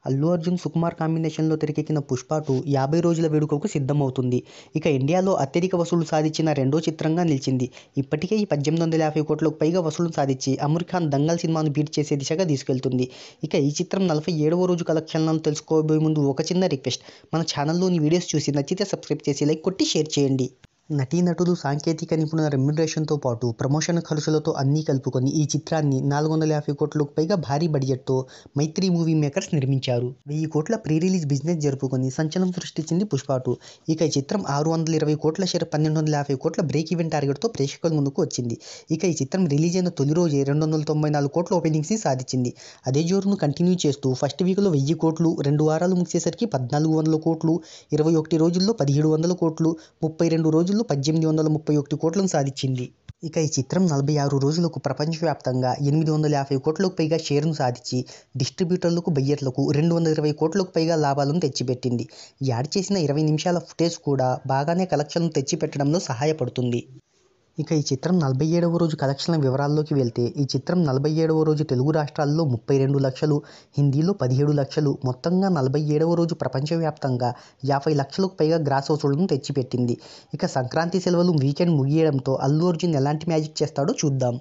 అల్లు అర్జున్, సుకుమార్ కాంబినేషన్లో తెరకెక్కిన 'పుష్ప 2' 50 రోజుల వేడుకకు సిద్ధమవుతుంది. ఇక ఇండియాలో అత్యధిక వసూళ్లు సాధించిన రెండో చిత్రంగా నిలిచింది. ఇప్పటికే ఈ 1850 కోట్లకు పైగా వసూళ్లు సాధించి అమీర్ ఖాన్ 'దంగల్' సినిమాను బీట్ చేసే దిశగా దూసుకెళ్తుంది. ఇక ఈ చిత్రం 47వ రోజు కలెక్షన్లను తెలుసుకోబోయే ముందు ఒక చిన్న రిక్వెస్ట్, మన ఛానల్లోని వీడియోస్ చూసి నచ్చితే సబ్స్క్రైబ్ చేసి లైక్ కొట్టి షేర్ చేయండి. నటీనటులు, సాంకేతిక నిపుణుల రెమ్యునరేషన్తో పాటు ప్రమోషన్ ఖర్చులతో అన్నీ కలుపుకొని ఈ చిత్రాన్ని 450 కోట్లకు పైగా భారీ బడ్జెట్తో మైత్రి మూవీ మేకర్స్ నిర్మించారు. 1000 కోట్ల ప్రీ రిలీజ్ బిజినెస్ జరుపుకొని సంచలనం సృష్టించింది 'పుష్ప 2'. ఇక ఈ చిత్రం 620 కోట్ల షేర్ 1250 కోట్ల బ్రేక్ ఈవెన్ టార్గెట్తో ప్రేక్షకుల ముందుకు వచ్చింది. ఇక ఈ చిత్రం రిలీజ్ అయిన తొలి రోజే 294 కోట్ల ఓపెనింగ్స్ని సాధించింది. అదే జోరును కంటిన్యూ చేస్తూ ఫస్ట్ వీక్లో 1000 కోట్లు, 2 వారాలు ముగిసేసరికి 1400 కోట్లు, 21 రోజుల్లో 1700 కోట్లు, 32 రోజుల్లో 1831 కోట్లను సాధించింది. ఇక ఈ చిత్రం 46 రోజులకు ప్రపంచవ్యాప్తంగా 850 కోట్లకు పైగా షేర్ను సాధించి డిస్ట్రిబ్యూటర్లకు, బయ్యర్లకు 220 కోట్లకు పైగా లాభాలను తెచ్చిపెట్టింది. యాడ్ చేసిన 20 నిమిషాల ఫుటేజ్ కూడా బాగానే కలెక్షన్లు తెచ్చిపెట్టడంలో సహాయపడుతుంది. ఇక ఈ చిత్రం 47వ రోజు కలెక్షన్ల వివరాల్లోకి వెళ్తే, ఈ చిత్రం 47వ రోజు తెలుగు రాష్ట్రాల్లో 32 లక్షలు, హిందీలో 17 లక్షలు, మొత్తంగా 47వ రోజు ప్రపంచవ్యాప్తంగా 50 లక్షలకు పైగా గ్రాస్ వసూళ్లను తెచ్చిపెట్టింది. ఇక సంక్రాంతి సెలవులు వీకెండ్ ముగియడంతో అల్లు అర్జున్ ఎలాంటి మ్యాజిక్ చేస్తాడో చూద్దాం.